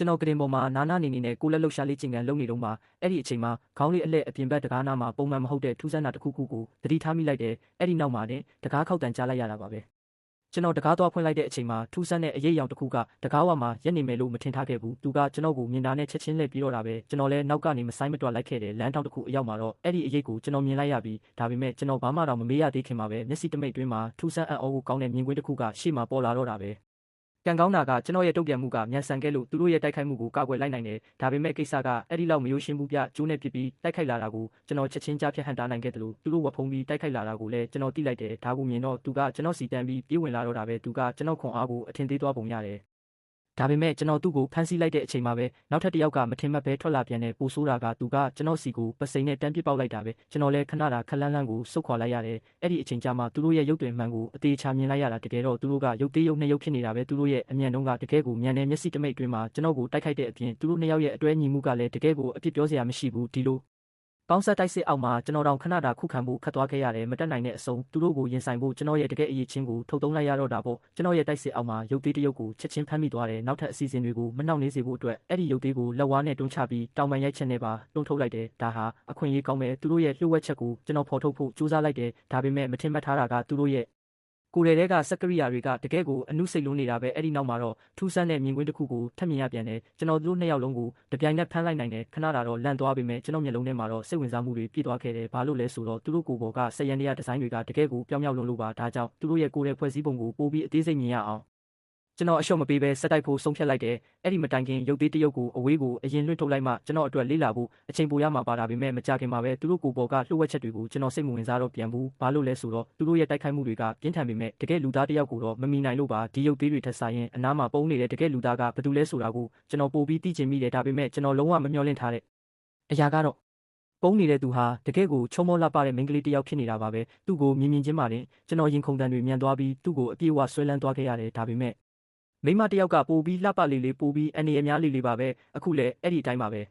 ကျွန်တော်ကတင်ပေါ်မှာနာနာနေနေနဲ့ကိုလက်လှုပ်ရှားလေးကျင်ကန်လုံနေတော့မှအဲ့ဒီအချိန်မှာခေါင်းလေးအလှည့်အပြင်ဘက်တကားနာမှာပုံမှန်မဟုတ်တဲ့ထူးဆန်းတာတစ်ခုခုကိုသတိထားမိလိုက်တယ်အဲ့ဒီနောက်မှာနဲ့တကားခောက်တန်ကြားလိုက်ရတာပါပဲကျွန်တော်တကားသွားဖွင့်လိုက်တဲ့အချိန်မှာထူးဆန်းတဲ့အရေးအယောင်တစ်ခုကတကားဝမှာရက်နေမယ်လို့မထင်ထားခဲ့ဘူးသူကကျွန်တော်ကိုမြင်တာနဲ့ချက်ချင်းလှည့်ပြီးတော့တာပဲကျွန်တော်လည်းနောက်ကနေမဆိုင်မတွက်လိုက်ခဲ့တယ်လမ်းတောင်တစ်ခုအရောက်မှာတော့အဲ့ဒီအရေးကိုကျွန်တော်မြင်လိုက်ရပြီးဒါပေမဲ့ကျွန်တော်ဘာမှတော့မမေးရသေးခင်မှာပဲမျက်စိတမိတ်တွင်းမှာထူးဆန်းအံ့ဩဖို့ကောင်းတဲ့မြင်ကွင်းတစ်ခုကရှေ့မှာပေါ်လာတော့တာပဲကံကောင်းတာကကျွန်တော်ရဲ့တုံ့ပြန်မှုကမြန်ဆန်ခဲ့လို့သူတို့ရဲ့တိုက်ခိုက်မှုကိုကာကွယ်လိုက်နိုင်တယ်ဒါပေမဲ့ကိစ္စကအဲ့ဒီလောက်မရိုးရှင်းဘူးပြကျိုးနဲ့ဖြစ်ပြီးတိုက်ခိုက်လာတာကိုကျွန်တော်ချက်ချင်းကြားဖြတ်ဟန်တားနိုင်ခဲ့တယ်လို့သူတို့ဝတ်ဖုံးပြီးတိုက်ခိုက်လာတာကိုလည်းကျွန်တော်သိလိုက်တယ်ဒါကိုမြင်တော့သူကကျွန်တော်စီတန်းပြီးပြေးဝင်လာတော့တာပဲသူကကျွန်တော်ခွန်အားကိုအထင်သေးသွားပုံရတယ်ဒါပေမဲ့ကျွန်တော်သူ့ကိုဖမ်းဆီးလိုက်တဲ့အချိန်မှာပဲနောက်ထပ်တစ်ယောက်ကမထင်မှတ်ပဲထွက်လာပြန်တဲ့ပိုဆိုးတာကသူကကျွန်တော်စီကိုပစိန်နဲ့တန်းပစ်ပေါက်လိုက်တာပဲကျွန်တော်လည်းခဏတာခလန်းလန်းကိုစုတ်ခွာလိုက်ရတယ်အဲ့ဒီအချိန်ကျမှသူတို့ရဲ့ရုပ်သွင်းမှန်ကိုအသေးချာမြင်လိုက်ရတာတကယ်တော့သူတို့ကရုပ်သေးရုပ်နှစ်ရုပ်ဖြစ်နေတာပဲသူတို့ရဲ့အမြန်တုံးကတကယ်ကိုမြန်တဲ့မျက်စိတမိတ်တွင်မှာကျွန်တော်ကိုတိုက်ခိုက်တဲ့အပြင်သူတို့နှစ်ယောက်ရဲ့အတွဲညီမှုကလည်းတကယ်ကိုအပြစ်ပြောစရာမရှိဘူးဒီလိုပေါင်းဆက်တိုက်စစ်အောက်မှာကျွန်တော်တောင်ခဏတာခုခံဖို့ခတ်သွားခဲ့ရတယ်မတက်နိုင်တဲ့အဆုံးသူတို့ကိုရင်ဆိုင်ဖို့ကျွန်တော်ရဲ့တကယ်အရေးချင်းကိုထုတ်သုံးလိုက်ရတော့တာပေါ့ကျွန်တော်ရဲ့တိုက်စစ်အောက်မှာရုပ်သေးတစ်ရုပ်ကိုချက်ချင်းဖမ်းမိသွားတယ်နောက်ထပ်အစီအစဉ်တွေကိုမနှောင့်နှေးစေဖို့အတွက်အဲ့ဒီရုပ်သေးကိုလက်ဝါးနဲ့တွန်းချပြီးတောင်ပန်ရိုက်ချက်နဲ့ပါတွန်းထုတ်လိုက်တယ်ဒါဟာအခွင့်အရေးကောင်းပဲသူတို့ရဲ့လှုပ်ဝက်ချက်ကိုကျွန်တော်ဖော်ထုတ်ဖို့ကြိုးစားလိုက်တယ်ဒါပေမဲ့မထင်မှတ်ထားတာကသူတို့ရဲ့ကိုယ်တွေကစက်ကရိယာတွေကတကယ်ကိုအနုစိတ်လုံးနေတာပဲအဲ့ဒီနောက်မှာတော့ထူးဆန်းတဲ့မြင်ကွင်းတစ်ခုကိုထပ်မြင်ရပြန်တယ်ကျွန်တော်တို့နှစ်ယောက်လုံးကိုတပြိုင်နက်ဖမ်းလိုက်နိုင်တယ်ခဏတာတော့လန့်သွားပေမဲ့ကျွန်တော်မျက်လုံးထဲမှာတော့စိတ်ဝင်စားမှုတွေပြည့်သွားခဲ့တယ်ဘာလို့လဲဆိုတော့သူတို့ကိုယ်ပေါ်ကစက်ရန်တရားဒီဇိုင်းတွေကတကယ်ကိုပြောင်မြောက်လွန်လို့ပါဒါကြောင့်သူတို့ရဲ့ကိုယ်ရဲ့ဖွဲ့စည်းပုံကိုပိုပြီးအသေးစိတ်မြင်ရအောင်ကျွန်တော်အလျှော့မပေးဘဲစက်တိုက်ဖို့ဆုံးဖြတ်လိုက်တယ်အဲ့ဒီမတိုင်ခင်ရုပ်သေးတရုပ်ကိုအဝေးကိုအရင်လွှင့်ထုတ်လိုက်မှကျွန်တော်အတွက်လေးလာဖို့အချိန်ပိုရမှာပါတာပေမဲ့မကြခင်မှာပဲသူတို့ကိုယ်ပေါ်ကလှုပ်ဝက်ချက်တွေကိုကျွန်တော်စိတ်မဝင်စားတော့ပြန်ဘူးဘာလို့လဲဆိုတော့သူတို့ရဲ့တိုက်ခိုက်မှုတွေကပြင်းထန်ပေမဲ့တကယ်လူသားတယောက်ကိုတော့မမီနိုင်လို့ပါဒီရုပ်သေးတွေထက်ဆိုင်ရင်အနားမှာပုံနေတဲ့တကယ်လူသားကဘာတူလဲဆိုတာကိုကျွန်တော်ပိုပြီးသိချင်မိတယ်ဒါပေမဲ့ကျွန်တော်လုံးဝမမျှော်လင့်ထားတဲ့အရာကတော့ပုံနေတဲ့သူဟာတကယ်ကိုချုံမောလှပတဲ့မိန်းကလေးတစ်ယောက်ဖြစ်နေတာပါပဲသူ့ကိုမြင်ချင်းပါတင်ကျွန်တော်ရင်ခုန်တန်တွေမြန်သွားပြီးသူ့ကိုအပြေးအဝဆွဲလန်းသွားခဲ့ရတယ်ဒါပေမဲ့မိမတယောက်ကပိုပြီးလှပလေးလေးပိုပြီးအနေအများလေးလေးပါပဲအခုလည်းအဲ့ဒီအတိုင်းပါပဲ